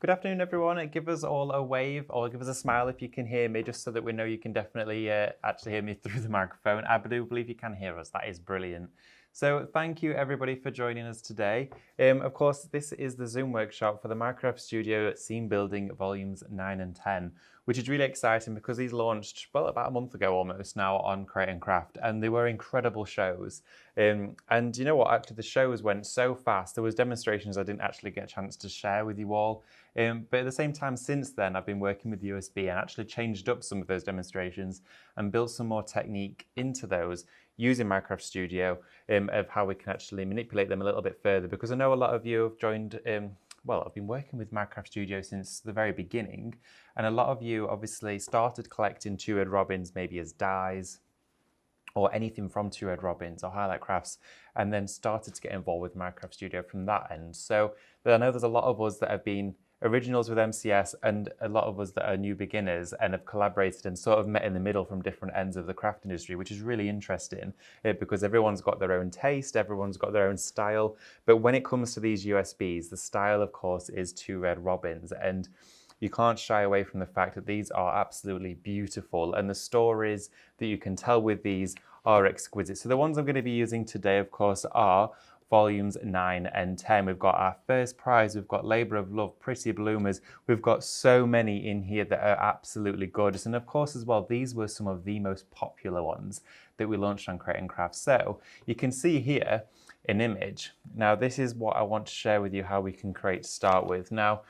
Good afternoon, everyone. Give us all a wave or give us a smile if you can hear me, just so that we know you can definitely actually hear me through the microphone. I do believe you can hear us. That is brilliant. So thank you, everybody, for joining us today. Of course, this is the Zoom workshop for the Minecraft Studio Scene Building Volumes 9 and 10, which is really exciting because these launched, well, about a month ago almost now on Create and Craft, and they were incredible shows. And you know what, actually the shows went so fast, there was demonstrations I didn't actually get a chance to share with you all. But at the same time, since then, I've been working with USB and actually changed up some of those demonstrations and built some more technique into those using Minecraft Studio of how we can actually manipulate them a little bit further, because I know a lot of you have joined, well, I've been working with Minecraft Studio since the very beginning, and a lot of you obviously started collecting two-head robins maybe as dies, or anything from two-head robins or highlight crafts, and then started to get involved with Minecraft Studio from that end. So I know there's a lot of us that have been originals with MCS and a lot of us that are new beginners and have collaborated and sort of met in the middle from different ends of the craft industry, which is really interesting because everyone's got their own taste, everyone's got their own style. But when it comes to these USBs, the style, of course, is two-head robins. And you can't shy away from the fact that these are absolutely beautiful, and the stories that you can tell with these are exquisite. So the ones I'm going to be using today, of course, are volumes 9 and 10. We've got our first prize, we've got Labour of Love, Pretty Bloomers. We've got so many in here that are absolutely gorgeous. And of course as well, these were some of the most popular ones that we launched on Create and Craft. So you can see here an image. Now this is what I want to share with you how we can create to start with. Now,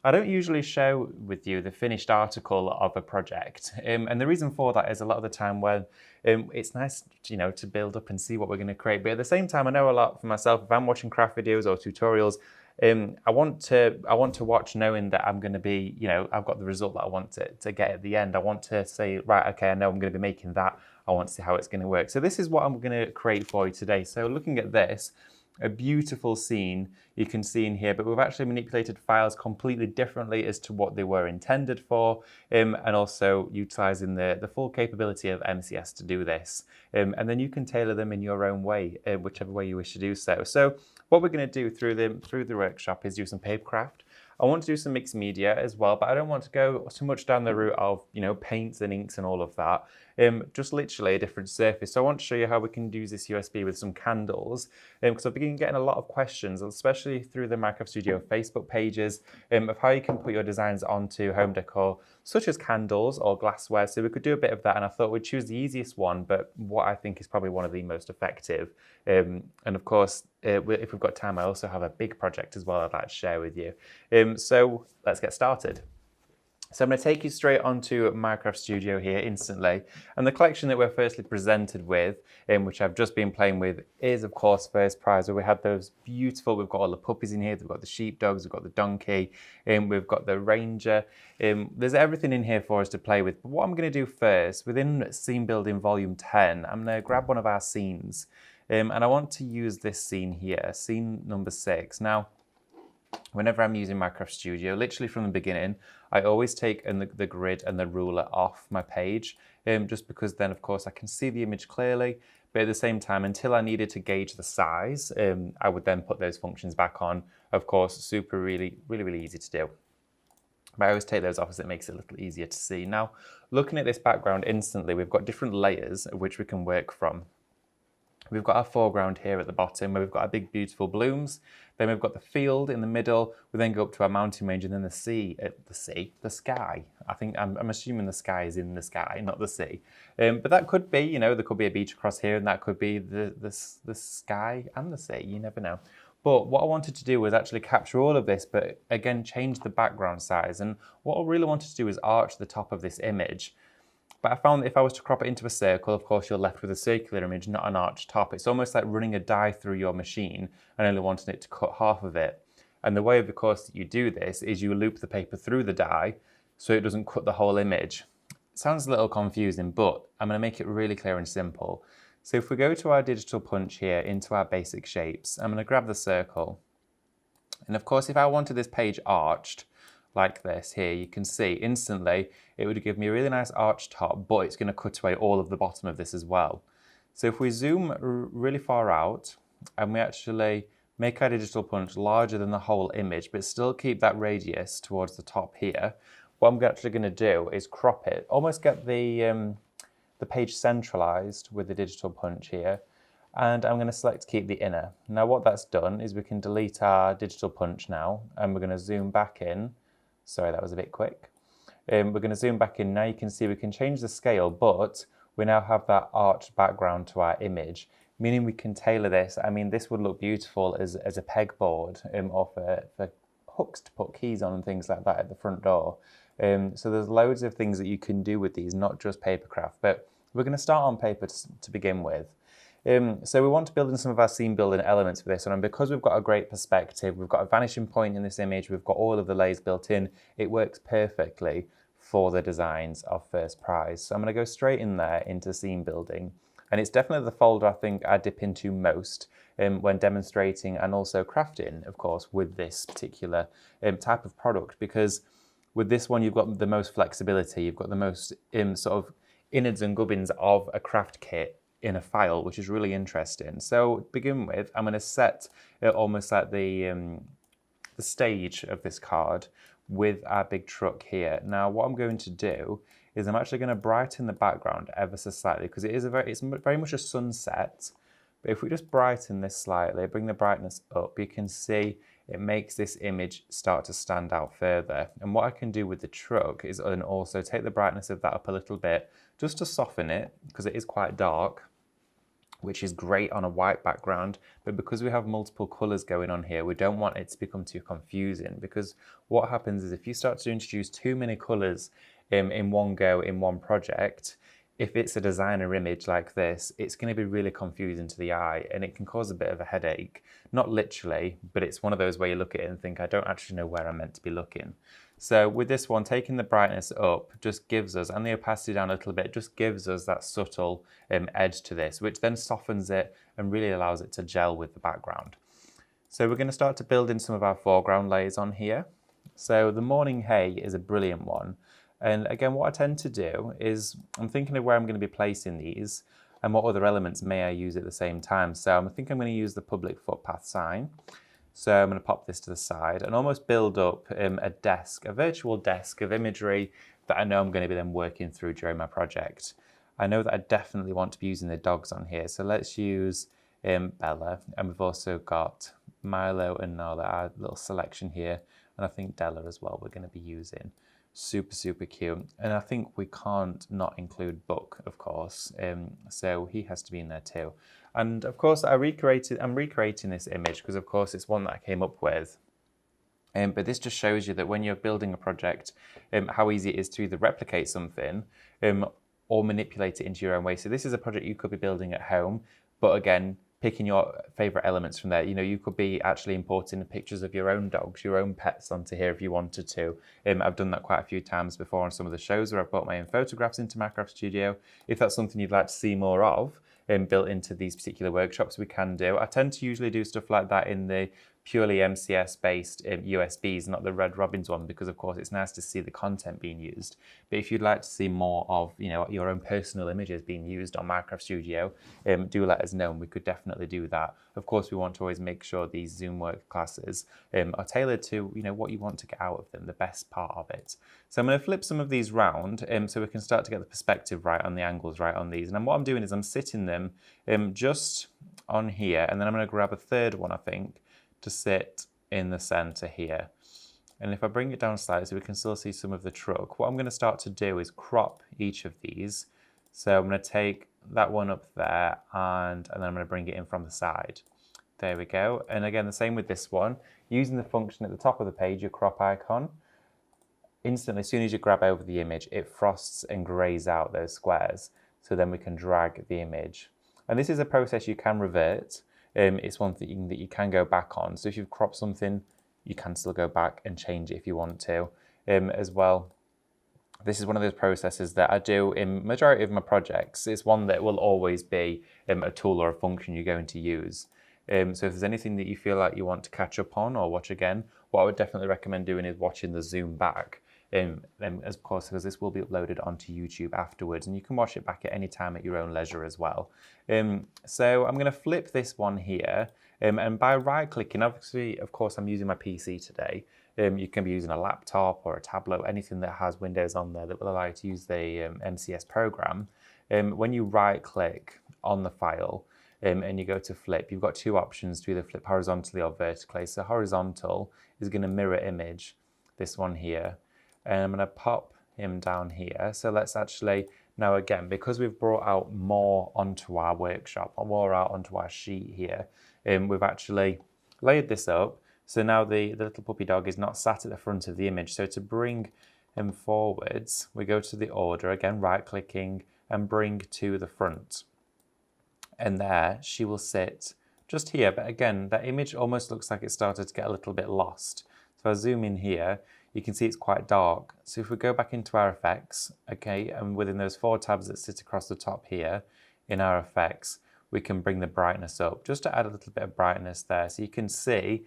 I don't usually share with you the finished article of a project. And the reason for that is a lot of the time when it's nice, you know, to build up and see what we're going to create. But at the same time, I know a lot for myself, if I'm watching craft videos or tutorials, I want to watch knowing that I'm going to be, you know, I've got the result that I want to get at the end. I want to say, right, okay, I know I'm going to be making that. I want to see how it's going to work. So this is what I'm going to create for you today. So looking at this, a beautiful scene you can see in here, but we've actually manipulated files completely differently as to what they were intended for, and also utilizing the full capability of MCS to do this. And then you can tailor them in your own way, whichever way you wish to do so. So what we're going to do through the workshop is do some paper craft. I want to do some mixed media as well, but I don't want to go too much down the route of, you know, paints and inks and all of that. Just literally a different surface. So I want to show you how we can use this USB with some candles, because I've been getting a lot of questions, especially through the Minecraft Studio Facebook pages, of how you can put your designs onto home decor, such as candles or glassware. So we could do a bit of that, and I thought we'd choose the easiest one, but what I think is probably one of the most effective. And of course, if we've got time, I also have a big project as well I'd like to share with you. So let's get started. So I'm going to take you straight onto Minecraft Studio here instantly. And the collection that we're firstly presented with, which I've just been playing with, is of course First Prize, where we have those beautiful, we've got all the puppies in here, we've got the sheepdogs, we've got the donkey, we've got the ranger. There's everything in here for us to play with. But what I'm going to do first, within Scene Building Volume 10, I'm going to grab one of our scenes. And I want to use this scene here, scene number 6. Now, whenever I'm using Minecraft Studio, literally from the beginning, I always take the grid and the ruler off my page, just because then, of course, I can see the image clearly. But at the same time, until I needed to gauge the size, I would then put those functions back on. Of course, really easy to do. But I always take those off as it makes it a little easier to see. Now, looking at this background instantly, we've got different layers of which we can work from. We've got our foreground here at the bottom where we've got our big beautiful blooms. Then we've got the field in the middle. We then go up to our mountain range and then the sky. I think I'm assuming the sky is in the sky, not the sea. But that could be, you know, there could be a beach across here and that could be the sky and the sea. You never know. But what I wanted to do was actually capture all of this, but again, change the background size. And what I really wanted to do is arch the top of this image. But I found that if I was to crop it into a circle, of course, you're left with a circular image, not an arched top. It's almost like running a die through your machine and only wanting it to cut half of it. And the way, of course, that you do this is you loop the paper through the die so it doesn't cut the whole image. It sounds a little confusing, but I'm going to make it really clear and simple. So if we go to our digital punch here into our basic shapes, I'm going to grab the circle. And of course, if I wanted this page arched, like this here, you can see instantly it would give me a really nice arch top, but it's going to cut away all of the bottom of this as well. So if we zoom really far out and we actually make our digital punch larger than the whole image, but still keep that radius towards the top here. What I'm actually going to do is crop it, almost get the page centralized with the digital punch here. And I'm going to select keep the inner. Now what that's done is we can delete our digital punch now, and we're going to zoom back in. Sorry, that was a bit quick. We're going to zoom back in. Now you can see we can change the scale, but we now have that arched background to our image, meaning we can tailor this. I mean, this would look beautiful as a pegboard or for hooks to put keys on and things like that at the front door. So there's loads of things that you can do with these, not just papercraft, but we're going to start on paper to begin with. So we want to build in some of our scene building elements for this one, and because we've got a great perspective, we've got a vanishing point in this image, we've got all of the layers built in, it works perfectly for the designs of First Prize. So I'm going to go straight in there into scene building, and it's definitely the folder I think I dip into most when demonstrating and also crafting, of course, with this particular type of product, because with this one you've got the most flexibility, you've got the most sort of innards and gubbins of a craft kit in a file, which is really interesting. So to begin with, I'm going to set it almost like the stage of this card with our big truck here. Now what I'm going to do is I'm actually going to brighten the background ever so slightly, because it's very much a sunset. But if we just brighten this slightly, bring the brightness up, you can see it makes this image start to stand out further. And what I can do with the truck is also take the brightness of that up a little bit, just to soften it, because it is quite dark, which is great on a white background. But because we have multiple colors going on here, we don't want it to become too confusing, because what happens is if you start to introduce too many colors in one go, in one project, if it's a designer image like this, it's going to be really confusing to the eye, and it can cause a bit of a headache. Not literally, but it's one of those where you look at it and think, I don't actually know where I'm meant to be looking. So with this one, taking the brightness up just gives us, and the opacity down a little bit, just gives us that subtle edge to this, which then softens it and really allows it to gel with the background. So we're going to start to build in some of our foreground layers on here. So the morning hay is a brilliant one. And again, what I tend to do is I'm thinking of where I'm going to be placing these and what other elements may I use at the same time. So I think I'm going to use the public footpath sign. So I'm going to pop this to the side and almost build up a desk, a virtual desk of imagery that I know I'm going to be then working through during my project. I know that I definitely want to be using the dogs on here. So let's use Bella, and we've also got Milo and Nala, our little selection here. And I think Della as well we're going to be using. Super, super cute. And I think we can't not include Buck, of course. So he has to be in there too. And of course, I'm recreating this image because of course it's one that I came up with. But this just shows you that when you're building a project, how easy it is to either replicate something or manipulate it into your own way. So this is a project you could be building at home, but again, picking your favorite elements from there. You know, you could be actually importing pictures of your own dogs, your own pets onto here if you wanted to. I've done that quite a few times before on some of the shows where I've brought my own photographs into Minecraft Studio. If that's something you'd like to see more of, built into these particular workshops, we can do. I tend to usually do stuff like that in the purely MCS based USBs, not the Red Robins one, because of course it's nice to see the content being used. But if you'd like to see more of, you know, your own personal images being used on Minecraft Studio, do let us know and we could definitely do that. Of course, we want to always make sure these Zoom work classes are tailored to, you know, what you want to get out of them, the best part of it. So I'm going to flip some of these round so we can start to get the perspective right on the angles right on these. And what I'm doing is I'm sitting them just on here, and then I'm going to grab a third one, I think, to sit in the center here. And if I bring it down slightly so we can still see some of the truck, what I'm going to start to do is crop each of these. So I'm going to take that one up there and then I'm going to bring it in from the side. There we go. And again, the same with this one. Using the function at the top of the page, your crop icon, instantly, as soon as you grab over the image, it frosts and grays out those squares. So then we can drag the image. And this is a process you can revert. It's one thing that you can go back on. So if you've cropped something, you can still go back and change it if you want to. As well, this is one of those processes that I do in majority of my projects. It's one that will always be a tool or a function you're going to use. So if there's anything that you feel like you want to catch up on or watch again, what I would definitely recommend doing is watching the zoom back. Of course, because this will be uploaded onto YouTube afterwards, and you can watch it back at any time at your own leisure as well. So I'm going to flip this one here, And by right clicking, obviously, of course, I'm using my PC today. You can be using a laptop or a tablet, anything that has Windows on there that will allow you to use the MCS program. When you right click on the file and you go to flip, you've got two options to either flip horizontally or vertically. So horizontal is going to mirror image this one here. And I'm going to pop him down here. So let's actually, now again, because we've brought out more onto our workshop, or more out onto our sheet here, we've actually layered this up. So now the little puppy dog is not sat at the front of the image. So to bring him forwards, we go to the order, again, right-clicking, and bring to the front. And there, she will sit just here. But again, that image almost looks like it started to get a little bit lost. So if I zoom in here, you can see it's quite dark. So if we go back into our effects, okay, and within those 4 tabs that sit across the top here, in our effects, we can bring the brightness up, just to add a little bit of brightness there. So you can see,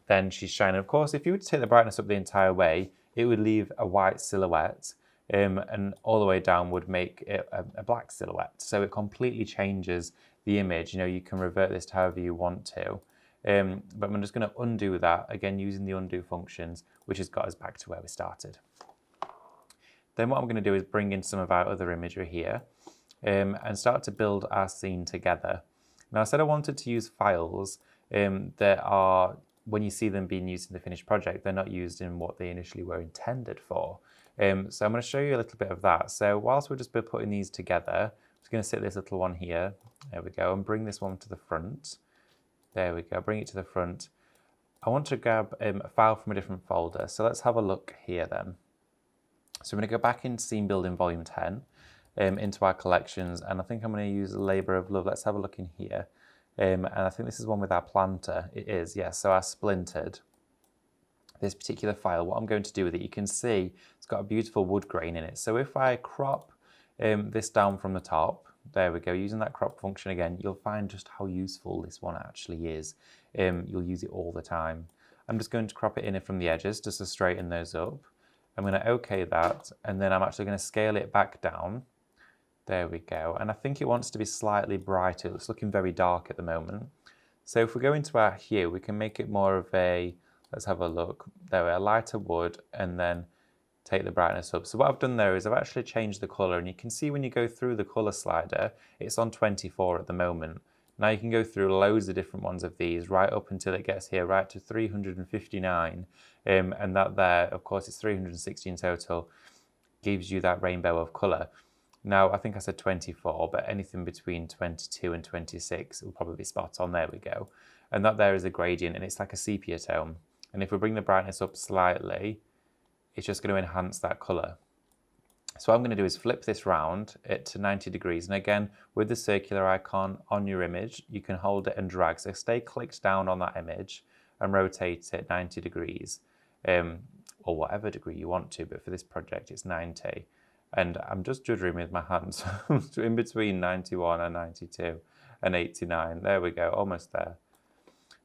then she's shining. Of course, if you were to take the brightness up the entire way, it would leave a white silhouette, and all the way down would make it a black silhouette. So it completely changes the image. You know, you can revert this to however you want to. But I'm just going to undo that, again, using the undo functions, which has got us back to where we started. Then what I'm going to do is bring in some of our other imagery here and start to build our scene together. Now, I said I wanted to use files that are, when you see them being used in the finished project, they're not used in what they initially were intended for. So I'm going to show you a little bit of that. So whilst we're just putting these together, I'm just going to set this little one here, there we go, and bring this one to the front. There we go, bring it to the front. I want to grab a file from a different folder. So let's have a look here then. So I'm going to go back into Scene Building Volume 10, into our collections, and I think I'm going to use Labour of Love. Let's have a look in here. And I think this is one with our planter. It is, yes, so our splintered. This particular file, what I'm going to do with it, you can see it's got a beautiful wood grain in it. So if I crop this down from the top, there we go, using that crop function again, you'll find just how useful this one actually is. You'll use it all the time. I'm just going to crop it in from the edges just to straighten those up. I'm going to OK that, and then I'm actually going to scale it back down. There we go, and I think it wants to be slightly brighter. It's looking very dark at the moment. So if we go into our hue, we can make it more of a, let's have a look, there we are, lighter wood, and then take the brightness up. So what I've done there is I've actually changed the colour, and you can see when you go through the colour slider, it's on 24 at the moment. Now you can go through loads of different ones of these, right up until it gets here, right to 359, and that there, of course, it's 360 in total, gives you that rainbow of colour. Now, I think I said 24, but anything between 22 and 26 will probably be spot on. There we go. And that there is a gradient, and it's like a sepia tone. And if we bring the brightness up slightly, it's just going to enhance that colour. So what I'm going to do is flip this round to 90 degrees. And again, with the circular icon on your image, you can hold it and drag. So stay clicked down on that image and rotate it 90 degrees, or whatever degree you want to. But for this project, it's 90. And I'm just juddering with my hands in between 91 and 92 and 89. There we go, almost there.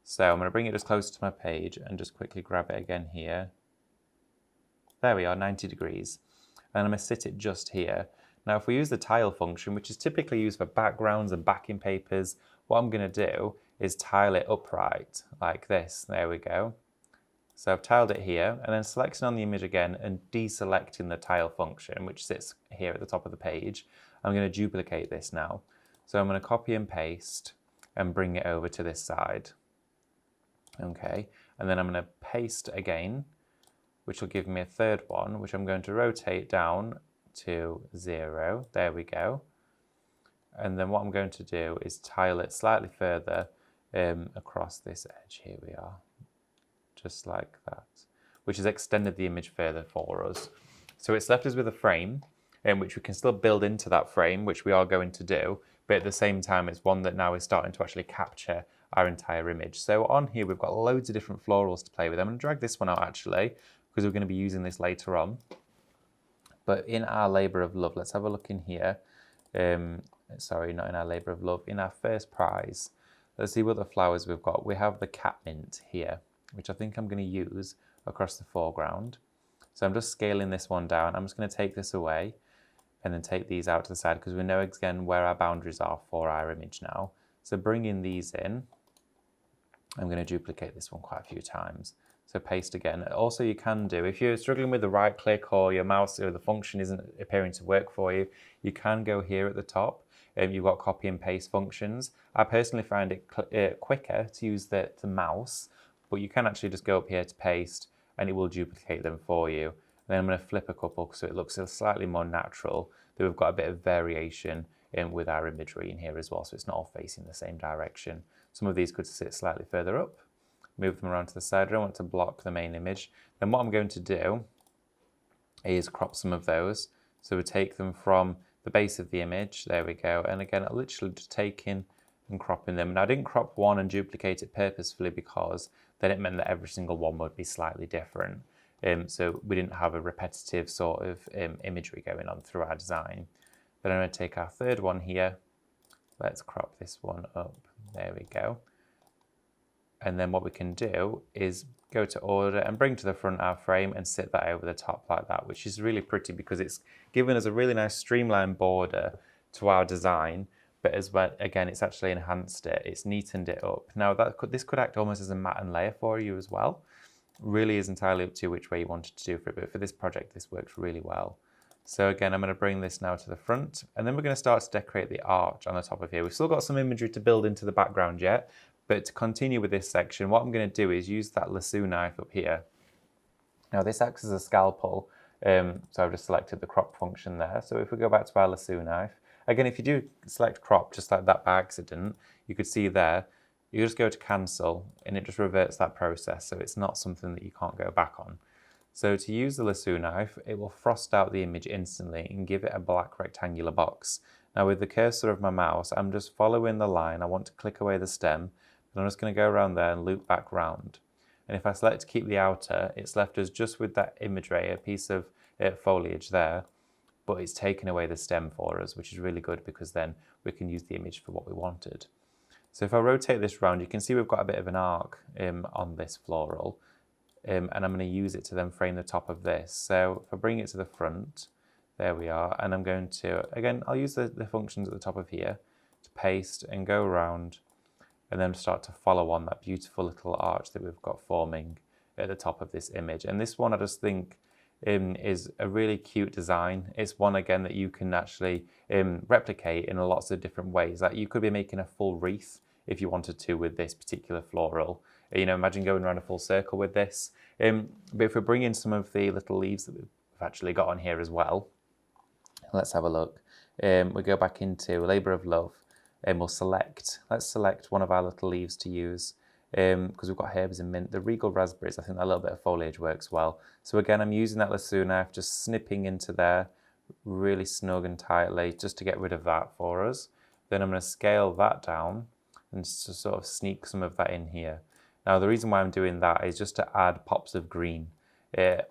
So I'm going to bring it just closer to my page and just quickly grab it again here. There we are, 90 degrees. And I'm going to sit it just here. Now, if we use the tile function, which is typically used for backgrounds and backing papers, what I'm going to do is tile it upright like this. There we go. So I've tiled it here, and then selecting on the image again and deselecting the tile function, which sits here at the top of the page. I'm going to duplicate this now. So I'm going to copy and paste and bring it over to this side. Okay, and then I'm going to paste again, which will give me a third one, which I'm going to rotate down to 0. There we go. And then what I'm going to do is tile it slightly further across this edge. Here we are. Just like that, which has extended the image further for us. So it's left us with a frame in which we can still build into that frame, which we are going to do, but at the same time it's one that now is starting to actually capture our entire image. So on here we've got loads of different florals to play with. I'm going to drag this one out actually, because we're going to be using this later on. But in our Labour of Love, let's have a look in here. Sorry, not in our Labour of Love, in our first prize. Let's see what the flowers we've got. We have the catmint here, which I think I'm going to use across the foreground. So I'm just scaling this one down. I'm just going to take this away and then take these out to the side because we know again where our boundaries are for our image now. So bringing these in, I'm going to duplicate this one quite a few times. So paste again. Also, you can do, if you're struggling with the right click or your mouse or the function isn't appearing to work for you, you can go here at the top. You've got copy and paste functions. I personally find it quicker to use the mouse, but you can actually just go up here to paste and it will duplicate them for you. And then I'm going to flip a couple so it looks slightly more natural, that we've got a bit of variation with our imagery in here as well, so it's not all facing the same direction. Some of these could sit slightly further up. Move them around to the side. I don't want to block the main image. Then what I'm going to do is crop some of those. So we take them from the base of the image, there we go. And again, I'm literally just taking and cropping them. Now I didn't crop one and duplicate it purposefully because then it meant that every single one would be slightly different. So we didn't have a repetitive sort of imagery going on through our design. Then I'm going to take our third one here. Let's crop this one up. There we go. And then what we can do is go to order and bring to the front our frame and sit that over the top like that, which is really pretty because it's given us a really nice streamlined border to our design, but as well, again, it's actually enhanced it, it's neatened it up. Now this could act almost as a matte and layer for you as well. Really is entirely up to you which way you want it to do for it, but for this project, this works really well. So again, I'm going to bring this now to the front, and then we're going to start to decorate the arch on the top of here. We've still got some imagery to build into the background yet, but to continue with this section, what I'm going to do is use that lasso knife up here. Now this acts as a scalpel, so I've just selected the crop function there. So if we go back to our lasso knife, again, if you do select crop just like that by accident, you could see there, you just go to cancel and it just reverts that process. So it's not something that you can't go back on. So to use the lasso knife, it will frost out the image instantly and give it a black rectangular box. Now with the cursor of my mouse, I'm just following the line. I want to click away the stem. I'm just going to go around there and loop back round. And if I select to keep the outer, it's left us just with that imagery, a piece of foliage there, but it's taken away the stem for us, which is really good because then we can use the image for what we wanted. So if I rotate this round, you can see we've got a bit of an arc on this floral, and I'm going to use it to then frame the top of this. So if I bring it to the front, there we are, and I'm going to, again, I'll use the functions at the top of here to paste and go around, and then start to follow on that beautiful little arch that we've got forming at the top of this image. And this one I just think is a really cute design. It's one, again, that you can actually replicate in lots of different ways. Like you could be making a full wreath if you wanted to with this particular floral. You know, imagine going around a full circle with this. But if we bring in some of the little leaves that we've actually got on here as well, let's have a look. We go back into Labour of Love. And we'll select, let's select one of our little leaves to use because we've got herbs and mint. The regal raspberries, I think that little bit of foliage works well. So again, I'm using that lasso knife, just snipping into there really snug and tightly just to get rid of that for us. Then I'm going to scale that down and to sort of sneak some of that in here. Now the reason why I'm doing that is just to add pops of green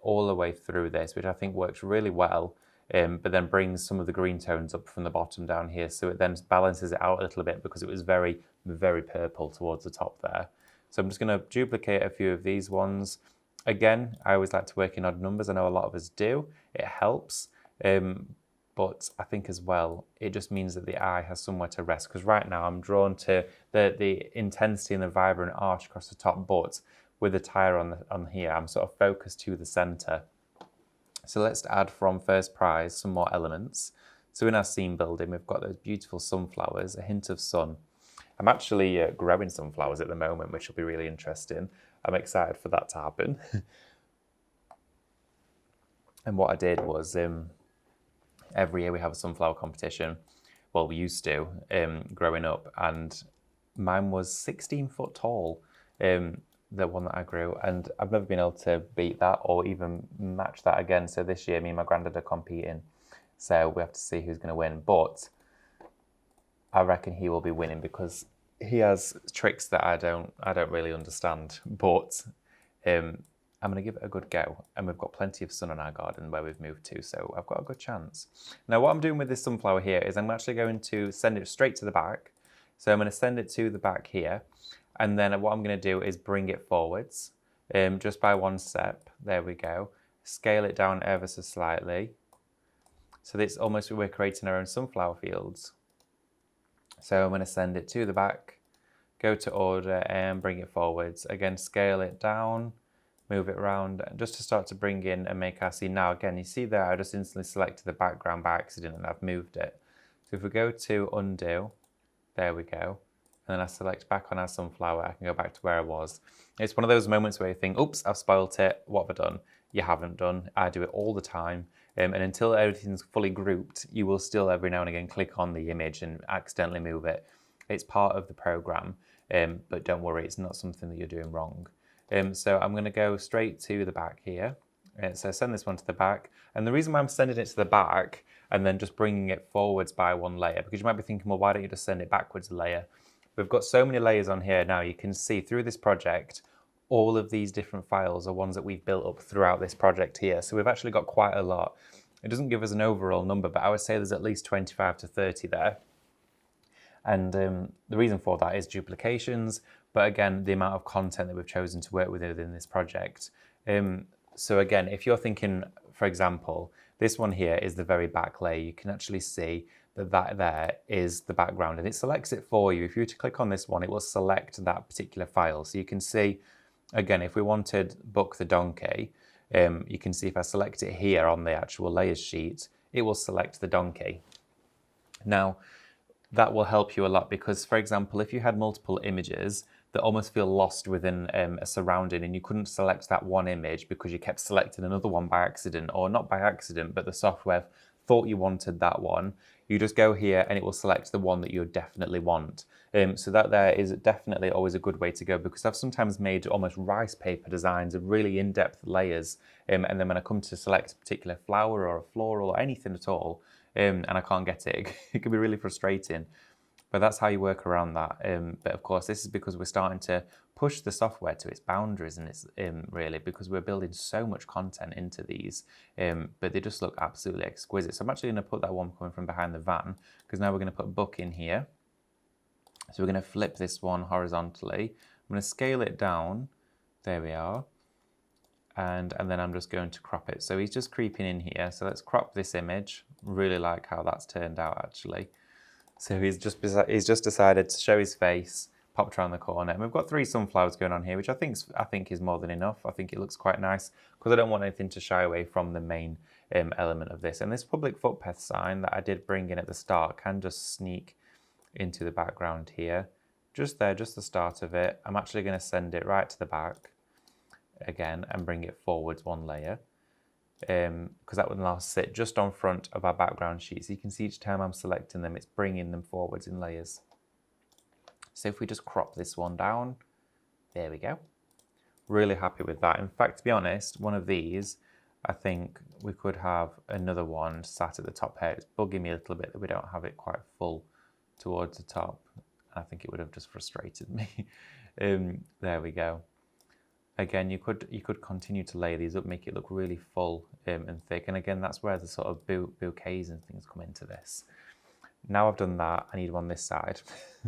all the way through this, which I think works really well. But then brings some of the green tones up from the bottom down here, so it then balances it out a little bit because it was very, very purple towards the top there. So I'm just going to duplicate a few of these ones. Again, I always like to work in odd numbers. I know a lot of us do. It helps, but I think as well, it just means that the eye has somewhere to rest, because right now I'm drawn to the intensity and the vibrant arch across the top, but with the tire on here, I'm sort of focused to the center. So let's add from first prize some more elements. So in our scene building, we've got those beautiful sunflowers, a hint of sun. I'm actually growing sunflowers at the moment, which will be really interesting. I'm excited for that to happen. And what I did was every year we have a sunflower competition. Well, we used to growing up, and mine was 16 foot tall. The one that I grew, and I've never been able to beat that or even match that again. So this year me and my granddad are competing, so we have to see who's going to win, but I reckon he will be winning because he has tricks that I don't really understand, but I'm going to give it a good go, and we've got plenty of sun on our garden where we've moved to, so I've got a good chance. Now what I'm doing with this sunflower here is I'm actually going to send it straight to the back. So I'm going to send it to the back here, and then what I'm going to do is bring it forwards just by one step. There we go. Scale it down ever so slightly. So it's almost we're creating our own sunflower fields. So I'm going to send it to the back, go to order and bring it forwards. Again, scale it down, move it around, just to start to bring in and make our scene. Now again, you see there, I just instantly selected the background by accident and I've moved it. So if we go to undo, there we go. And then I select back on our sunflower, I can go back to where I was. It's one of those moments where you think, oops, I've spoilt it, what have I done? You haven't done. I do it all the time. And until everything's fully grouped, you will still every now and again click on the image and accidentally move it. It's part of the program, but don't worry, it's not something that you're doing wrong. So I'm going to go straight to the back here. So send this one to the back. And the reason why I'm sending it to the back and then just bringing it forwards by one layer, because you might be thinking, well, why don't you just send it backwards a layer? We've got so many layers on here now. You can see through this project, all of these different files are ones that we've built up throughout this project here. So we've actually got quite a lot. It doesn't give us an overall number, but I would say there's at least 25 to 30 there. And the reason for that is duplications, but again, the amount of content that we've chosen to work with within this project. So again, if you're thinking, for example, this one here is the very back layer, you can actually see that there is the background and it selects it for you. If you were to click on this one, it will select that particular file. So you can see, again, if we wanted Buck the Donkey, you can see if I select it here on the actual layers sheet, it will select the donkey. Now, that will help you a lot because, for example, if you had multiple images that almost feel lost within a surrounding and you couldn't select that one image because you kept selecting another one by accident, or not by accident, but the software thought you wanted that one, you just go here and it will select the one that you definitely want. So that there is definitely always a good way to go, because I've sometimes made almost rice paper designs of really in-depth layers, and then when I come to select a particular flower or a floral or anything at all, and I can't get it, it can be really frustrating. But that's how you work around that. But of course, this is because we're starting to push the software to its boundaries, and it's really because we're building so much content into these, but they just look absolutely exquisite. So I'm actually going to put that one coming from behind the van, because now we're going to put Buck in here. So we're going to flip this one horizontally. I'm going to scale it down. There we are. And then I'm just going to crop it. So he's just creeping in here. So let's crop this image. Really like how that's turned out, actually. So he's just decided to show his face, popped around the corner. And we've got 3 sunflowers going on here, which I think is more than enough. I think it looks quite nice because I don't want anything to shy away from the main element of this. And this public footpath sign that I did bring in at the start can just sneak into the background here. Just there, just the start of it. I'm actually going to send it right to the back again and bring it forwards one layer, because that would now sit just on front of our background sheet. So you can see each time I'm selecting them, it's bringing them forwards in layers. So if we just crop this one down, there we go. Really happy with that. In fact, to be honest, one of these, I think we could have another one sat at the top here. It's bugging me a little bit that we don't have it quite full towards the top. I think it would have just frustrated me. There we go. Again, you could continue to lay these up, make it look really full and thick. And again, that's where the sort of bouquets and things come into this. Now I've done that, I need one this side.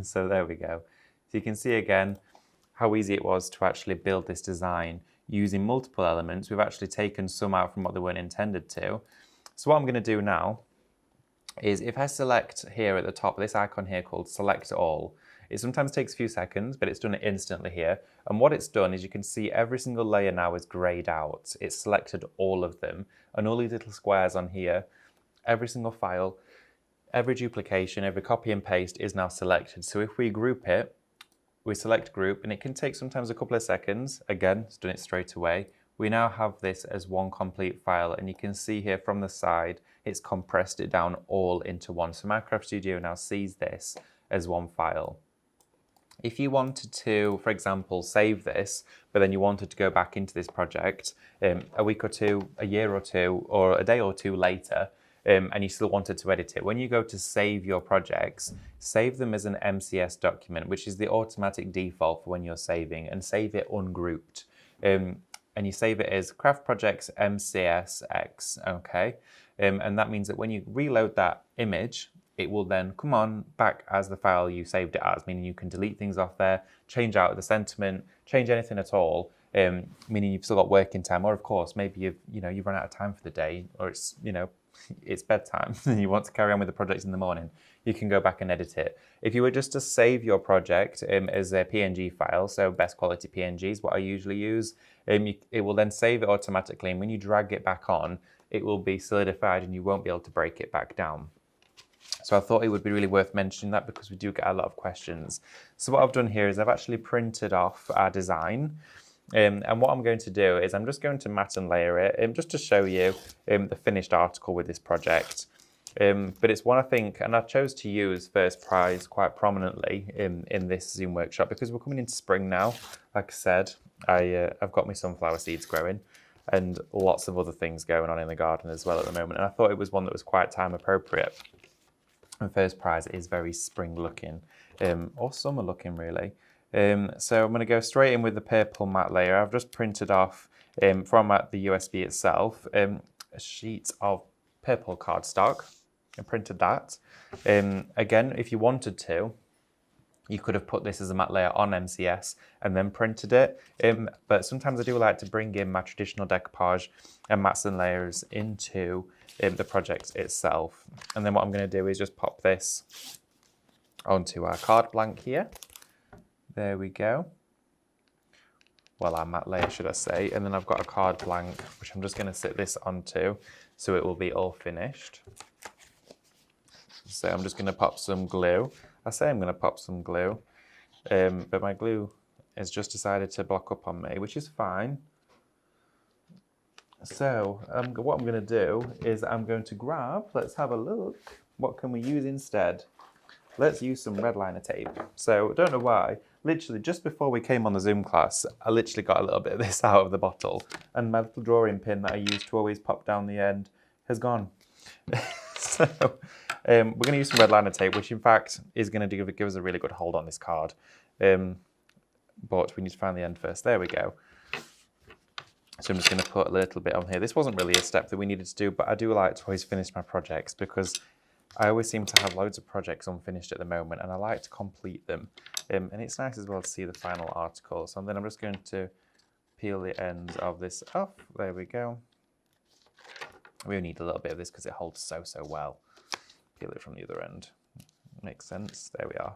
So there we go. So you can see again how easy it was to actually build this design using multiple elements. We've actually taken some out from what they weren't intended to. So what I'm going to do now is if I select here at the top, this icon here called Select All, it sometimes takes a few seconds, but it's done it instantly here. And what it's done is you can see every single layer now is grayed out. It's selected all of them, and all these little squares on here, every single file, every duplication, every copy and paste is now selected. So if we group it, we select group, and it can take sometimes a couple of seconds. Again, it's done it straight away. We now have this as one complete file, and you can see here from the side, it's compressed it down all into one. So Minecraft Studio now sees this as one file. If you wanted to, for example, save this, but then you wanted to go back into this project a week or two, a year or two, or a day or two later, and you still wanted to edit it, when you go to save your projects, save them as an MCS document, which is the automatic default for when you're saving, and save it ungrouped. And you save it as Craft Projects MCSX, okay? And that means that when you reload that image, it will then come on back as the file you saved it as, meaning you can delete things off there, change out the sentiment, change anything at all, meaning you've still got working time, or of course, maybe you've run out of time for the day, or it's bedtime and you want to carry on with the project in the morning, you can go back and edit it. If you were just to save your project as a PNG file, so best quality PNG is what I usually use, it will then save it automatically, and when you drag it back on, it will be solidified and you won't be able to break it back down. So I thought it would be really worth mentioning that because we do get a lot of questions. So what I've done here is I've actually printed off our design. And what I'm going to do is I'm just going to matte and layer it just to show you the finished article with this project. But it's one I think, and I chose to use First Prize quite prominently in this Zoom workshop because we're coming into spring now. Like I said, I've got my sunflower seeds growing and lots of other things going on in the garden as well at the moment. And I thought it was one that was quite time appropriate. And First Prize is very spring looking, or summer looking really. So I'm going to go straight in with the purple matte layer. I've just printed off from the USB itself a sheet of purple cardstock and printed that. Again, if you wanted to, you could have put this as a matte layer on MCS and then printed it. But sometimes I do like to bring in my traditional decoupage and mattes and layers into the project itself. And then what I'm going to do is just pop this onto our card blank here. There we go. Well, our matte layer, should I say. And then I've got a card blank, which I'm just going to sit this onto so it will be all finished. So I'm just going to pop some glue. I say I'm going to pop some glue, but my glue has just decided to block up on me, which is fine. So what I'm going to do is I'm going to grab, let's have a look, what can we use instead? Let's use some red liner tape. So don't know why, literally just before we came on the Zoom class, I literally got a little bit of this out of the bottle, and my little drawing pin that I used to always pop down the end has gone. So we're going to use some red liner tape, which in fact is going to give us a really good hold on this card. But we need to find the end first. There we go. So I'm just going to put a little bit on here. This wasn't really a step that we needed to do, but I do like to always finish my projects because I always seem to have loads of projects unfinished at the moment and I like to complete them. And it's nice as well to see the final article. So then I'm just going to peel the ends of this off. There we go. We only need a little bit of this because it holds so well. Peel it from the other end. Makes sense. There we are.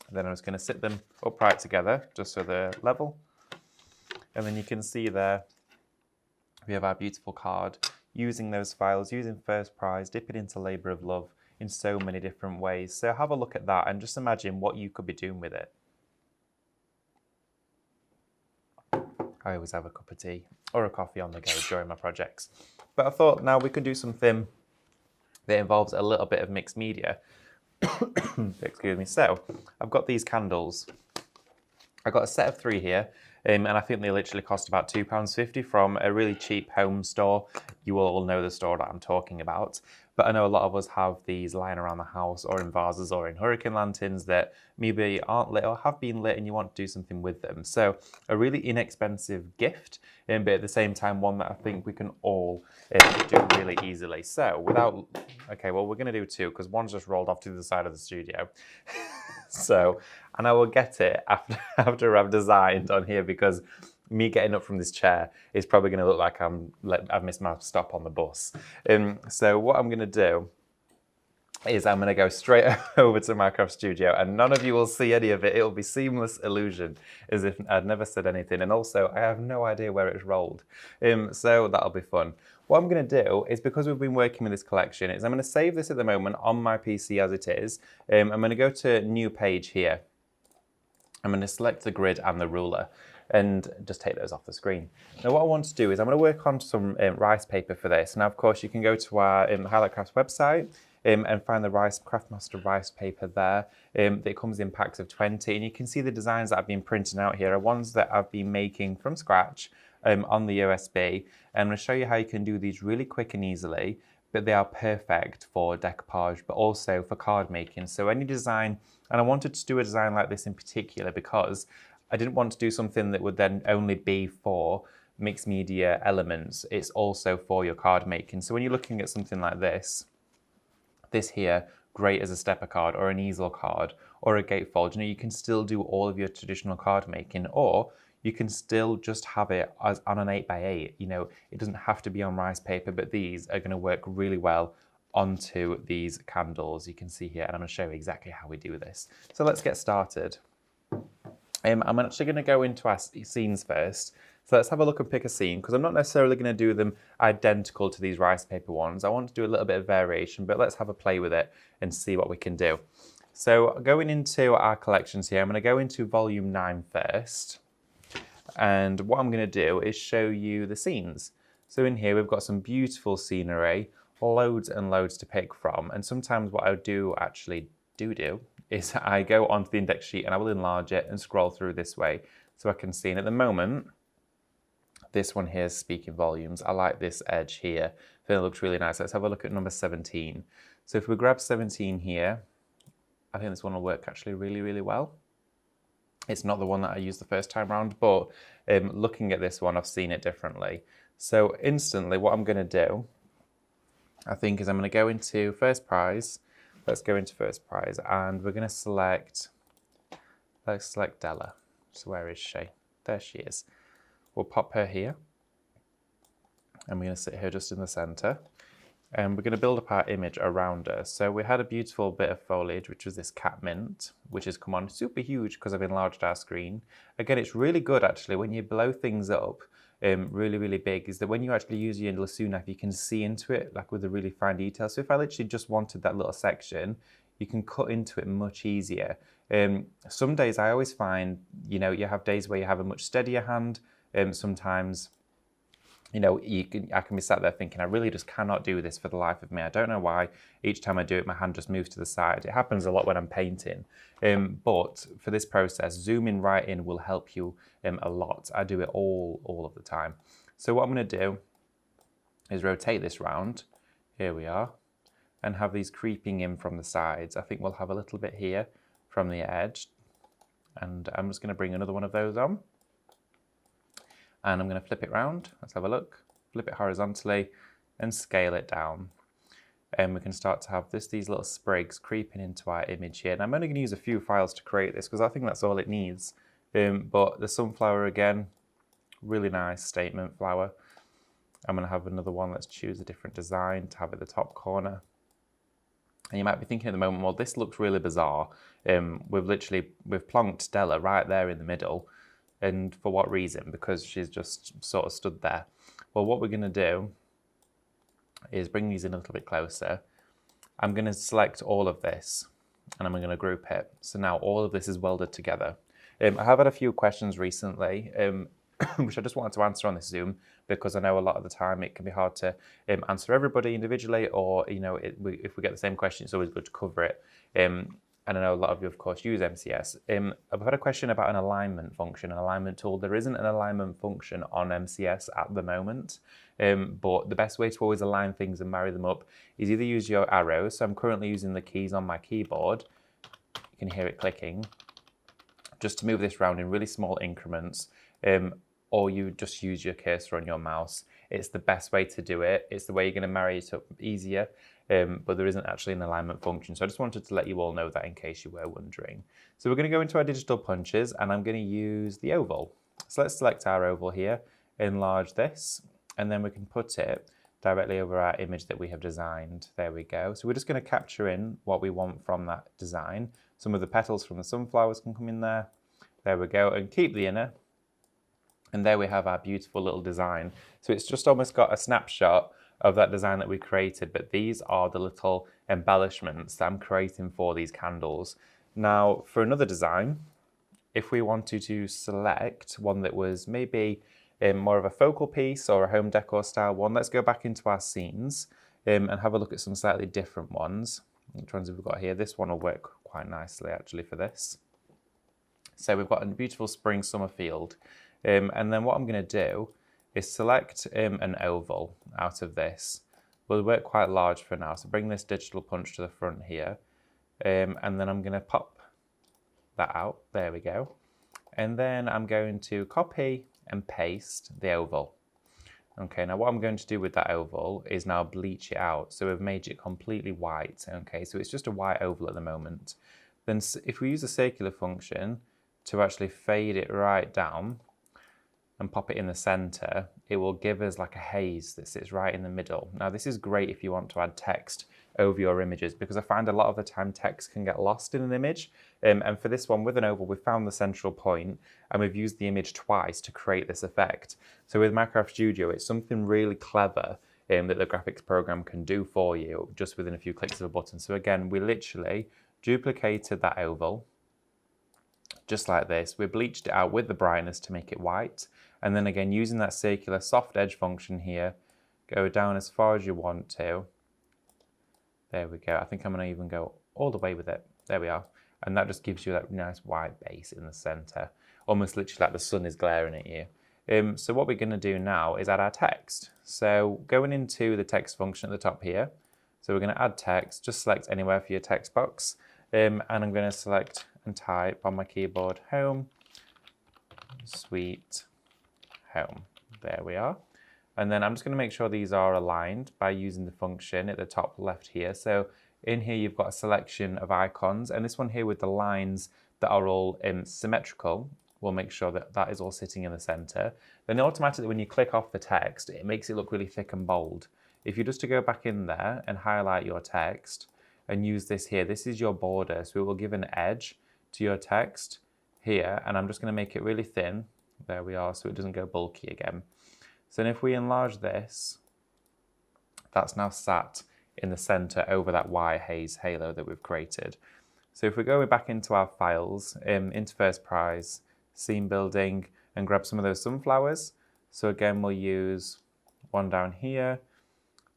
Then I'm just going to sit them upright together just so they're level. And then you can see there we have our beautiful card using those files, using First Prize, dip it into Labour of Love in so many different ways. So have a look at that and just imagine what you could be doing with it. I always have a cup of tea or a coffee on the go during my projects. But I thought now we could do something that involves a little bit of mixed media. Excuse me. So I've got these candles. I got a set of 3 here, and I think they literally cost about £2.50 from a really cheap home store. You will all know the store that I'm talking about. But I know a lot of us have these lying around the house or in vases or in hurricane lanterns that maybe aren't lit or have been lit and you want to do something with them. So a really inexpensive gift, but at the same time one that I think we can all do really easily. So without, okay, well we're going to do 2 because one's just rolled off to the side of the studio. So, and I will get it after I've designed on here because me getting up from this chair is probably going to look like I've missed my stop on the bus. So what I'm going to do is I'm going to go straight over to Minecraft Studio and none of you will see any of it. It will be seamless illusion as if I'd never said anything. And also I have no idea where it's rolled. So that'll be fun. What I'm going to do is, because we've been working with this collection, is I'm going to save this at the moment on my PC as it is. I'm going to go to new page here. I'm going to select the grid and the ruler and just take those off the screen. Now what I want to do is I'm going to work on some rice paper for this. Now of course you can go to our Highlight Crafts website and find the Craftmaster rice paper there. It comes in packs of 20 and you can see the designs that I've been printing out here are ones that I've been making from scratch on the USB. And I'm going to show you how you can do these really quick and easily, but they are perfect for decoupage, but also for card making. So any design, and I wanted to do a design like this in particular because I didn't want to do something that would then only be for mixed media elements. It's also for your card making. So when you're looking at something like this here, great as a stepper card or an easel card or a gatefold, you know, you can still do all of your traditional card making, or you can still just have it as on an 8x8. You know, it doesn't have to be on rice paper, but these are going to work really well onto these candles. You can see here, and I'm going to show you exactly how we do this. So let's get started. I'm actually going to go into our scenes first. So let's have a look and pick a scene, because I'm not necessarily going to do them identical to these rice paper ones. I want to do a little bit of variation, but let's have a play with it and see what we can do. So going into our collections here, I'm going to go into volume 9 first. And what I'm going to do is show you the scenes. So in here, we've got some beautiful scenery, loads and loads to pick from. And sometimes what I do actually do is I go onto the index sheet and I will enlarge it and scroll through this way so I can see. And at the moment, this one here is speaking volumes. I like this edge here. I think it looks really nice. Let's have a look at number 17. So if we grab 17 here, I think this one will work actually really, really well. It's not the one that I used the first time round, but looking at this one, I've seen it differently. So instantly what I'm going to do, I think, is I'm going to go into first prize. Let's go into first prize, and we're going to select, let's select Della. So where is she? There she is. We'll pop her here, and we're going to sit here just in the center. And we're going to build up our image around her. So we had a beautiful bit of foliage, which was this cat mint, which has come on super huge because I've enlarged our screen. Again, it's really good actually when you blow things up really, really big, is that when you actually use your lasso knife, you can see into it like with a really fine detail. So if I literally just wanted that little section, you can cut into it much easier. Some days I always find, you know, you have days where you have a much steadier hand. Sometimes, you know, I can be sat there thinking, I really just cannot do this for the life of me. I don't know why. Each time I do it, my hand just moves to the side. It happens a lot when I'm painting. But for this process, zooming right in will help you a lot. I do it all of the time. So what I'm going to do is rotate this round. Here we are. And have these creeping in from the sides. I think we'll have a little bit here from the edge. And I'm just going to bring another one of those on. And I'm going to flip it round. Let's have a look. Flip it horizontally and scale it down. And we can start to have these little sprigs creeping into our image here. And I'm only going to use a few files to create this because I think that's all it needs. But the sunflower again, really nice statement flower. I'm going to have another one. Let's choose a different design to have at the top corner. And you might be thinking at the moment, well, this looks really bizarre. We've plonked Della right there in the middle. And for what reason? Because she's just sort of stood there. Well, what we're going to do is bring these in a little bit closer. I'm going to select all of this and I'm going to group it. So now all of this is welded together. I have had a few questions recently, which I just wanted to answer on this Zoom, because I know a lot of the time it can be hard to answer everybody individually, or, you know, if we get the same question, it's always good to cover it. And I know a lot of you, of course, use MCS. I've had a question about an alignment function, an alignment tool. There isn't an alignment function on MCS at the moment, but the best way to always align things and marry them up is either use your arrows. So I'm currently using the keys on my keyboard. You can hear it clicking, just to move this around in really small increments, or you just use your cursor on your mouse. It's the best way to do it. It's the way you're going to marry it up easier. But there isn't actually an alignment function. So I just wanted to let you all know that in case you were wondering. So we're going to go into our digital punches and I'm going to use the oval. So let's select our oval here, enlarge this, and then we can put it directly over our image that we have designed. There we go. So we're just going to capture in what we want from that design. Some of the petals from the sunflowers can come in there. There we go, and keep the inner. And there we have our beautiful little design. So it's just almost got a snapshot of that design that we created, but these are the little embellishments that I'm creating for these candles. Now, for another design, if we wanted to select one that was maybe more of a focal piece or a home decor style one, let's go back into our scenes and have a look at some slightly different ones. Which ones have we got here? This one will work quite nicely actually for this. So we've got a beautiful spring summer field. And then what I'm going to do is select an oval out of this. We'll work quite large for now, so bring this digital punch to the front here. And then I'm going to pop that out, there we go. And then I'm going to copy and paste the oval. Okay, now what I'm going to do with that oval is now bleach it out. So we've made it completely white, okay, so it's just a white oval at the moment. Then if we use a circular function to actually fade it right down, and pop it in the center, it will give us like a haze that sits right in the middle. Now this is great if you want to add text over your images, because I find a lot of the time text can get lost in an image. And for this one with an oval, we found the central point and we've used the image twice to create this effect. So with Minecraft Studio, it's something really clever that the graphics program can do for you just within a few clicks of a button. So again, we literally duplicated that oval just like this. We bleached it out with the brightness to make it white. And then again, using that circular soft edge function here, go down as far as you want to. There we go. I think I'm going to even go all the way with it. There we are. And that just gives you that nice white base in the center, almost literally like the sun is glaring at you. So what we're going to do now is add our text. So going into the text function at the top here, so we're going to add text, just select anywhere for your text box. And I'm going to select and type on my keyboard, home, sweet home. There we are. And then I'm just going to make sure these are aligned by using the function at the top left here. So in here you've got a selection of icons, and this one here with the lines that are all symmetrical, we'll make sure that that is all sitting in the center. Then automatically when you click off the text, it makes it look really thick and bold. If you just to go back in there and highlight your text and use this here, this is your border, so it will give an edge to your text here, and I'm just going to make it really thin. There we are, so it doesn't go bulky again. So then if we enlarge this, that's now sat in the center over that white haze halo that we've created. So if we go back into our files, into First Prize, Scene Building, and grab some of those sunflowers. So again, we'll use one down here,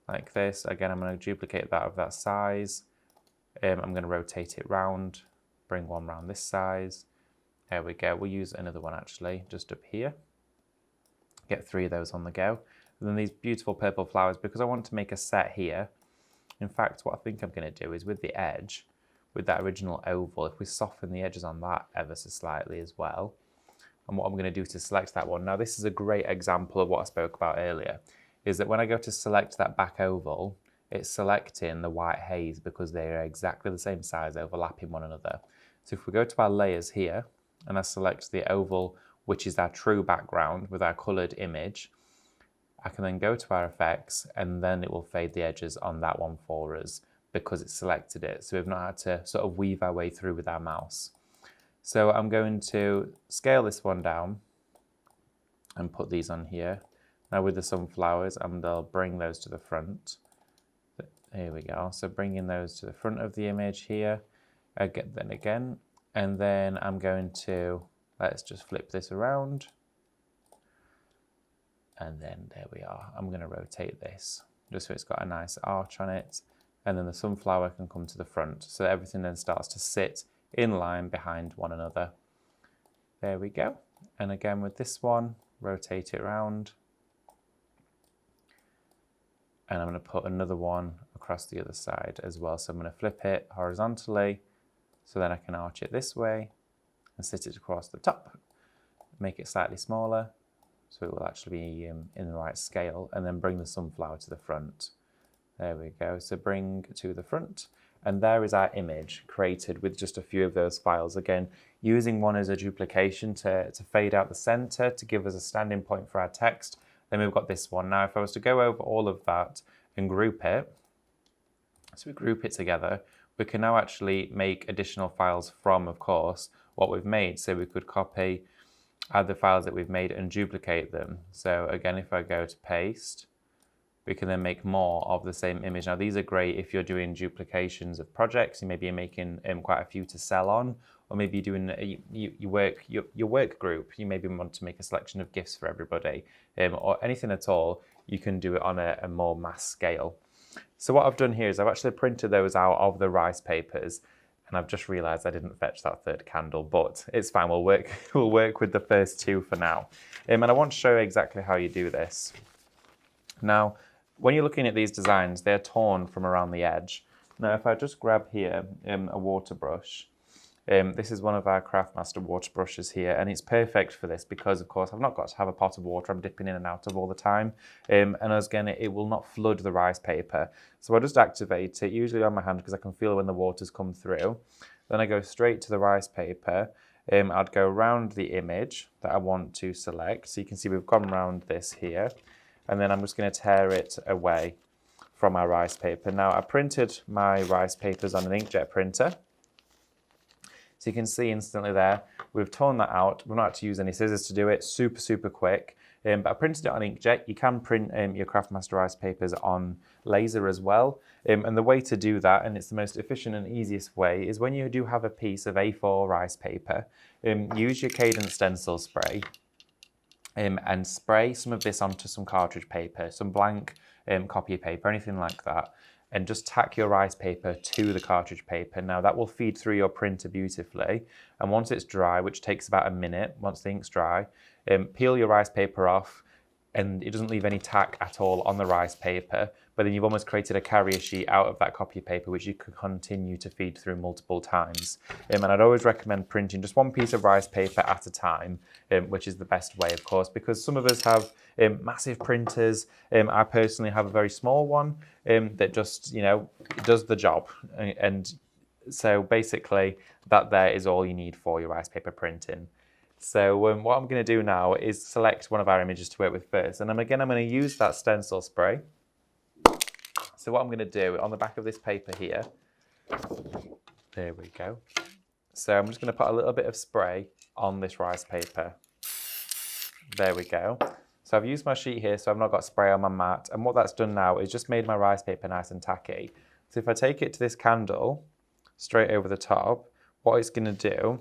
like this. Again, I'm going to duplicate that of that size. I'm going to rotate it round, bring one round this size. There we go. We'll use another one actually, just up here. Get 3 of those on the go. And then these beautiful purple flowers, because I want to make a set here. In fact, what I think I'm going to do is with the edge, with that original oval, if we soften the edges on that ever so slightly as well. And what I'm going to do to select that one. Now this is a great example of what I spoke about earlier, is that when I go to select that back oval, it's selecting the white haze because they are exactly the same size, overlapping one another. So if we go to our layers here, and I select the oval, which is our true background with our colored image, I can then go to our effects, and then it will fade the edges on that one for us because it selected it. So we've not had to sort of weave our way through with our mouse. So I'm going to scale this one down and put these on here. Now with the sunflowers, I'll bring those to the front. Here we go. So bringing those to the front of the image here, and then I'm going to, let's just flip this around. And then there we are. I'm going to rotate this just so it's got a nice arch on it. And then the sunflower can come to the front. So everything then starts to sit in line behind one another. There we go. And again with this one, rotate it around. And I'm going to put another one across the other side as well. So I'm going to flip it horizontally, so then I can arch it this way and sit it across the top, make it slightly smaller, so it will actually be in the right scale, and then bring the sunflower to the front. There we go, so bring to the front, and there is our image created with just a few of those files. Again, using one as a duplication to fade out the center, to give us a standing point for our text. Then we've got this one. Now, if I was to go over all of that and group it, so we group it together, we can now actually make additional files from, of course, what we've made. So we could copy, add the files that we've made and duplicate them. So again, if I go to paste, we can then make more of the same image. Now these are great if you're doing duplications of projects. You maybe you're making quite a few to sell on, or maybe you're doing your work group. You maybe want to make a selection of gifts for everybody, or anything at all. You can do it on a more mass scale. So what I've done here is I've actually printed those out of the rice papers, and I've just realized I didn't fetch that third candle, but it's fine. We'll work with the first 2 for now. And I want to show you exactly how you do this. Now, when you're looking at these designs, they're torn from around the edge. Now, if I just grab here a water brush, this is one of our Craftmaster water brushes here, and it's perfect for this because, of course, I've not got to have a pot of water I'm dipping in and out of all the time. And again, it will not flood the rice paper. So I just activate it, usually on my hand because I can feel when the water's come through. Then I go straight to the rice paper, I'd go around the image that I want to select. So you can see we've gone around this here. And then I'm just going to tear it away from our rice paper. Now, I printed my rice papers on an inkjet printer. So you can see instantly there, we've torn that out. We've not had to use any scissors to do it, super, super quick. But I printed it on inkjet. You can print your Craftmaster rice papers on laser as well. And the way to do that, and it's the most efficient and easiest way, is when you do have a piece of A4 rice paper, use your Cadence stencil spray and spray some of this onto some cartridge paper, some blank copy paper, anything like that. And just tack your rice paper to the cartridge paper. Now that will feed through your printer beautifully. And once it's dry, which takes about a minute, once the ink's dry, peel your rice paper off, and it doesn't leave any tack at all on the rice paper, but then you've almost created a carrier sheet out of that copy paper, which you can continue to feed through multiple times. And I'd always recommend printing just one piece of rice paper at a time, which is the best way, of course, because some of us have massive printers. I personally have a very small one that just, does the job. And so basically that there is all you need for your rice paper printing. So what I'm going to do now is select one of our images to work with first. And I'm going to use that stencil spray. So what I'm going to do on the back of this paper here, there we go. So I'm just going to put a little bit of spray on this rice paper. There we go. So I've used my sheet here, so I've not got spray on my mat. And what that's done now is just made my rice paper nice and tacky. So if I take it to this candle straight over the top, what it's going to do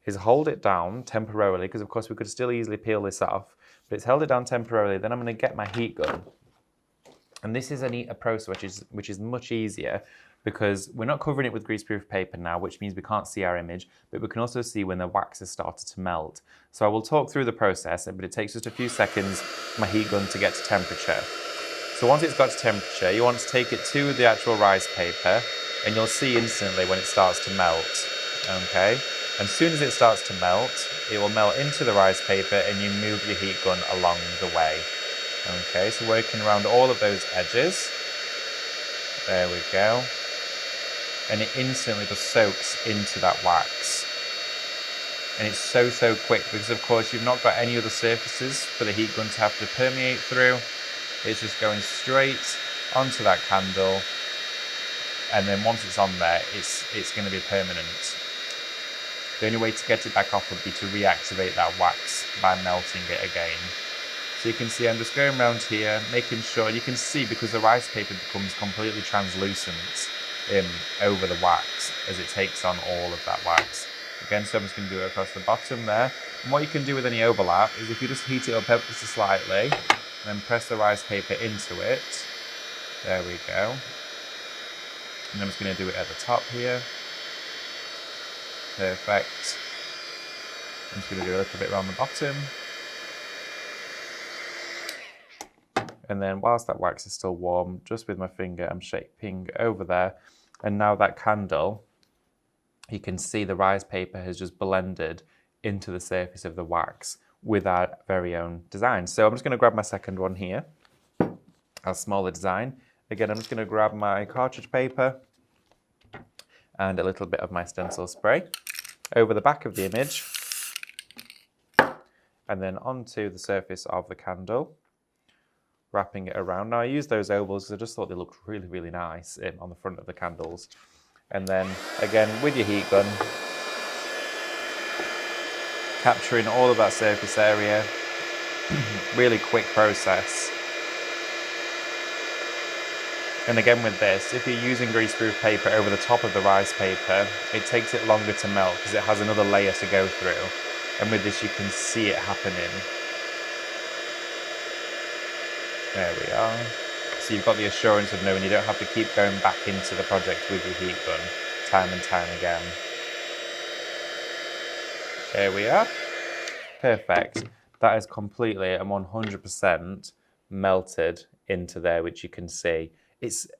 is hold it down temporarily, because of course we could still easily peel this off, but it's held it down temporarily. Then I'm going to get my heat gun. And this is a process which is much easier, because we're not covering it with greaseproof paper now, which means we can't see our image, but we can also see when the wax has started to melt. So I will talk through the process, but it takes just a few seconds for my heat gun to get to temperature. So once it's got to temperature, you want to take it to the actual rice paper, and you'll see instantly when it starts to melt, okay? As soon as it starts to melt, it will melt into the rice paper and you move your heat gun along the way. Okay, so working around all of those edges. There we go. And it instantly just soaks into that wax. And it's so, so quick, because of course you've not got any other surfaces for the heat gun to have to permeate through. It's just going straight onto that candle. And then once it's on there, it's going to be permanent. The only way to get it back off would be to reactivate that wax by melting it again. So you can see I'm just going around here, making sure, you can see because the rice paper becomes completely translucent over the wax as it takes on all of that wax. Again, so I'm just going to do it across the bottom there. And what you can do with any overlap is if you just heat it up ever so slightly, then press the rice paper into it. There we go. And I'm just going to do it at the top here. Perfect. I'm just going to do a little bit around the bottom. And then whilst that wax is still warm, just with my finger, I'm shaping over there. And now that candle, you can see the rice paper has just blended into the surface of the wax with our very own design. So I'm just going to grab my second one here, our smaller design. Again, I'm just going to grab my cartridge paper and a little bit of my stencil spray over the back of the image, and then onto the surface of the candle, wrapping it around. Now I use those ovals because I just thought they looked really, really nice on the front of the candles. And then again with your heat gun, capturing all of that surface area. Really quick process. And again with this, if you're using greaseproof paper over the top of the rice paper, it takes it longer to melt because it has another layer to go through. And with this you can see it happening. There we are. So you've got the assurance of knowing you don't have to keep going back into the project with your heat gun time and time again. There we are. Perfect. That is completely and 100% melted into there, which you can see.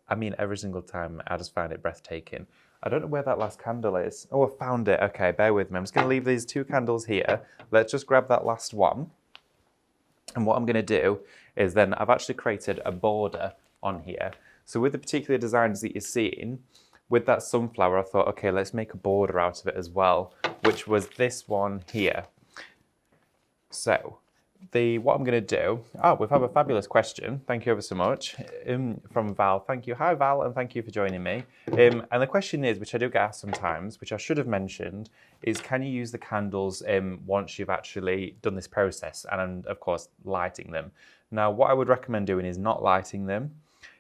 I mean, every single time I just find it breathtaking. I don't know where that last candle is. Oh, I found it. Okay, bear with me. I'm just going to leave these two candles here. Let's just grab that last one. And what I'm going to do is then I've actually created a border on here. So with the particular designs that you're seeing, with that sunflower, I thought, okay, let's make a border out of it as well, which was this one here. So what I'm going to do, we've had a fabulous question. Thank you ever so much from Val. Thank you. Hi, Val, and thank you for joining me. And the question is, which I do get asked sometimes, which I should have mentioned, is can you use the candles once you've actually done this process and, of course, lighting them? Now, what I would recommend doing is not lighting them.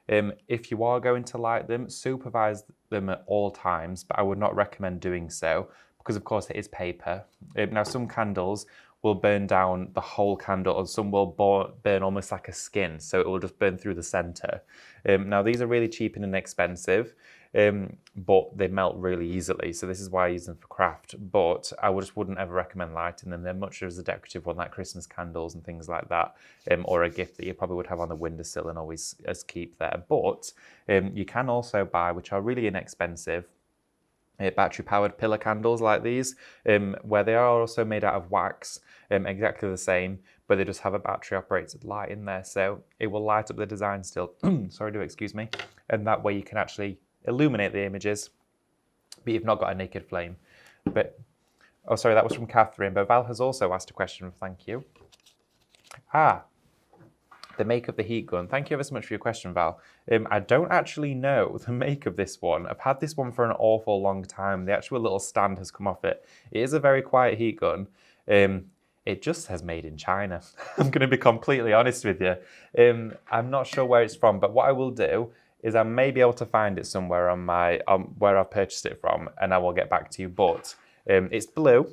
If you are going to light them, supervise them at all times, but I would not recommend doing so because, of course, it is paper. Now, some candles will burn down the whole candle, and some will burn almost like a skin, so it will just burn through the center. Now, these are really cheap and inexpensive, but they melt really easily, so this is why I use them for craft, but I just wouldn't ever recommend lighting them. They're much as a decorative one, like Christmas candles and things like that, or a gift that you probably would have on the windowsill and always as keep there. But you can also buy, which are really inexpensive, battery-powered pillar candles like these, where they are also made out of wax, exactly the same, but they just have a battery-operated light in there, so it will light up the design still. Sorry, do excuse me. And that way you can actually illuminate the images, but you've not got a naked flame. But oh, sorry, that was from Catherine. But Val has also asked a question. Thank you. The make of the heat gun. Thank you ever so much for your question, Val. I don't actually know the make of this one. I've had this one for an awful long time. The actual little stand has come off it. It is a very quiet heat gun. It just says made in China. I'm going to be completely honest with you. I'm not sure where it's from, but what I will do is I may be able to find it somewhere on my where I've purchased it from, and I will get back to you. But it's blue,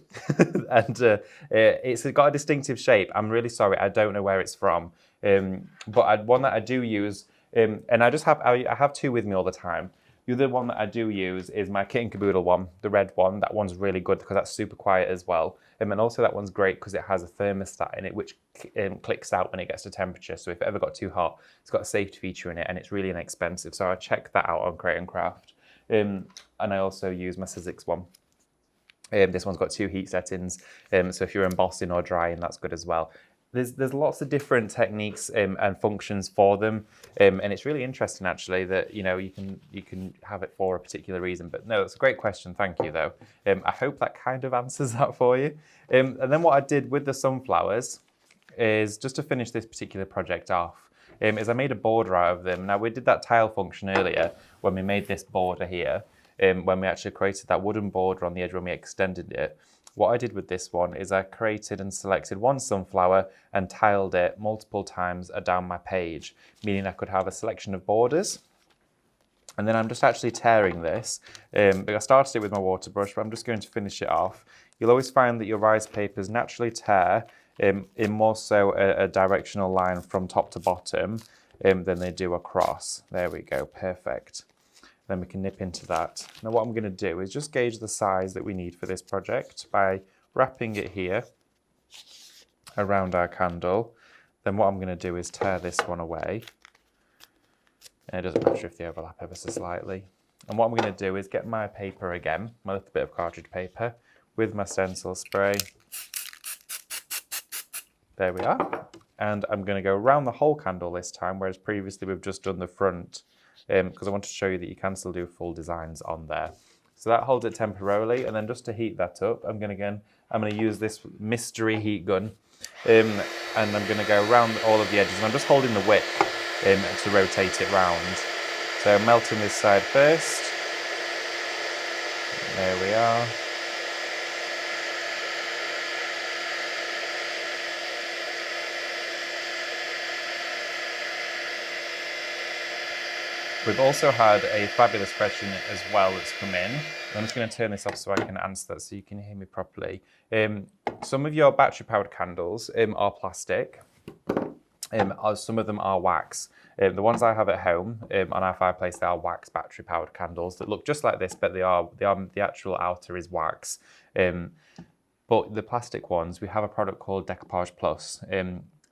and it's got a distinctive shape. I'm really sorry, I don't know where it's from. But one that I do use, and I have two with me all the time. The other one that I do use is my Kit and Caboodle one, the red one. That one's really good because that's super quiet as well. And also that one's great because it has a thermostat in it, which clicks out when it gets to temperature. So if it ever got too hot, it's got a safety feature in it, and it's really inexpensive. So I check that out on Crate and Craft. And I also use my Sizzix one. This one's got 2 heat settings, so if you're embossing or drying, that's good as well. There's lots of different techniques and functions for them, and it's really interesting actually that you can have it for a particular reason. But no, it's a great question. Thank you though. I hope that kind of answers that for you. And then what I did with the sunflowers is just to finish this particular project off. Is I made a border out of them. Now we did that tile function earlier when we made this border here. When we actually created that wooden border on the edge when we extended it. What I did with this one is I created and selected one sunflower and tiled it multiple times down my page, meaning I could have a selection of borders. And then I'm just actually tearing this. I started it with my water brush, but I'm just going to finish it off. You'll always find that your rice papers naturally tear in more so a directional line from top to bottom than they do across. There we go, perfect. Then we can nip into that. Now what I'm going to do is just gauge the size that we need for this project by wrapping it here around our candle. Then what I'm going to do is tear this one away. And it doesn't matter if they overlap ever so slightly. And what I'm going to do is get my paper again, my little bit of cartridge paper, with my stencil spray. There we are. And I'm going to go around the whole candle this time, whereas previously we've just done the front. Because I want to show you that you can still do full designs on there. So that holds it temporarily, and then just to heat that up, I'm going to use this mystery heat gun, and I'm going to go around all of the edges, and I'm just holding the wick to rotate it round. So I'm melting this side first. There we are. We've also had a fabulous question as well that's come in. I'm just going to turn this off so I can answer that so you can hear me properly. Some of your battery-powered candles are plastic. Some of them are wax. The ones I have at home on our fireplace, they are wax battery-powered candles that look just like this, but the actual outer is wax. But the plastic ones, we have a product called Decoupage Plus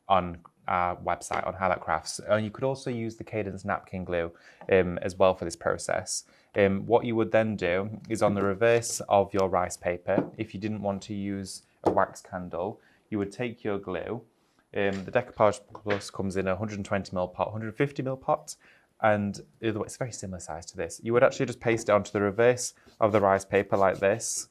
on our website on How That Crafts. And you could also use the Cadence napkin glue as well for this process. What you would then do is on the reverse of your rice paper, if you didn't want to use a wax candle, you would take your glue. The Decoupage Plus comes in a 120ml pot, 150ml pot. and it's very similar size to this. You would actually just paste it onto the reverse of the rice paper like this,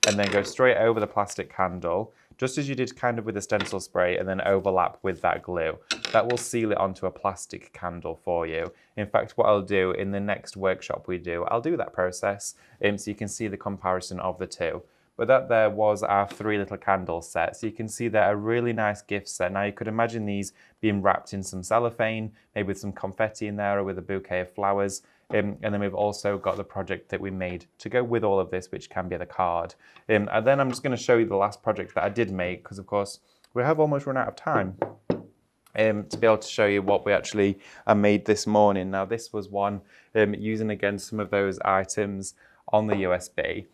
and then go straight over the plastic candle, just as you did kind of with the stencil spray, and then overlap with that glue. That will seal it onto a plastic candle for you. In fact, what I'll do in the next workshop we do, I'll do that process so you can see the comparison of the two. But that there was our 3 little candle sets. So you can see they're a really nice gift set. Now you could imagine these being wrapped in some cellophane, maybe with some confetti in there or with a bouquet of flowers. And then we've also got the project that we made to go with all of this, which can be the card. And then I'm just going to show you the last project that I did make, because of course we have almost run out of time to be able to show you what we actually made this morning. Now this was one using again some of those items on the USB.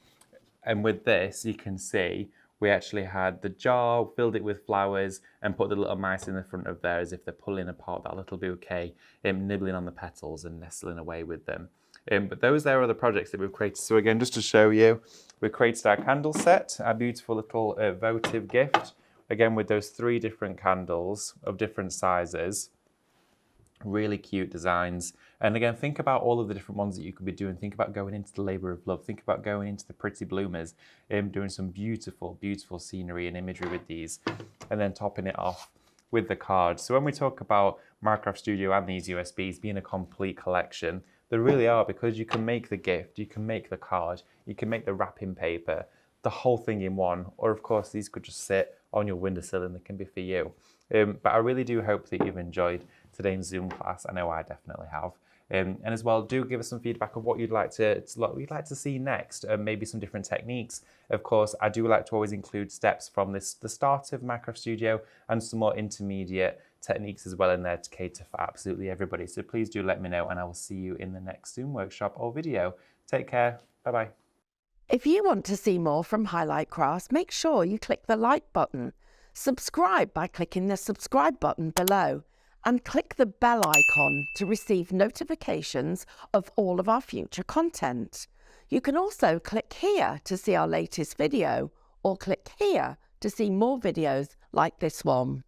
And with this, you can see we actually had the jar, filled it with flowers, and put the little mice in the front of there as if they're pulling apart that little bouquet, nibbling on the petals and nestling away with them. But those there are the projects that we've created. So again, just to show you, we created our candle set, our beautiful little votive gift, again with those 3 different candles of different sizes. Really cute designs. And again, think about all of the different ones that you could be doing. Think about going into the labour of love. Think about going into the pretty bloomers, doing some beautiful, beautiful scenery and imagery with these, and then topping it off with the cards. So when we talk about Minecraft Studio and these USBs being a complete collection, they really are, because you can make the gift, you can make the card, you can make the wrapping paper, the whole thing in one. Or of course, these could just sit on your windowsill and they can be for you. But I really do hope that you've enjoyed today's Zoom class. I know I definitely have. And as well, do give us some feedback of what you'd like to see next, maybe some different techniques. Of course, I do like to always include steps from the start of Minecraft Studio and some more intermediate techniques as well in there to cater for absolutely everybody. So please do let me know, and I will see you in the next Zoom workshop or video. Take care. Bye-bye. If you want to see more from Highlight Crafts, make sure you click the like button. Subscribe by clicking the subscribe button below, and click the bell icon to receive notifications of all of our future content. You can also click here to see our latest video, or click here to see more videos like this one.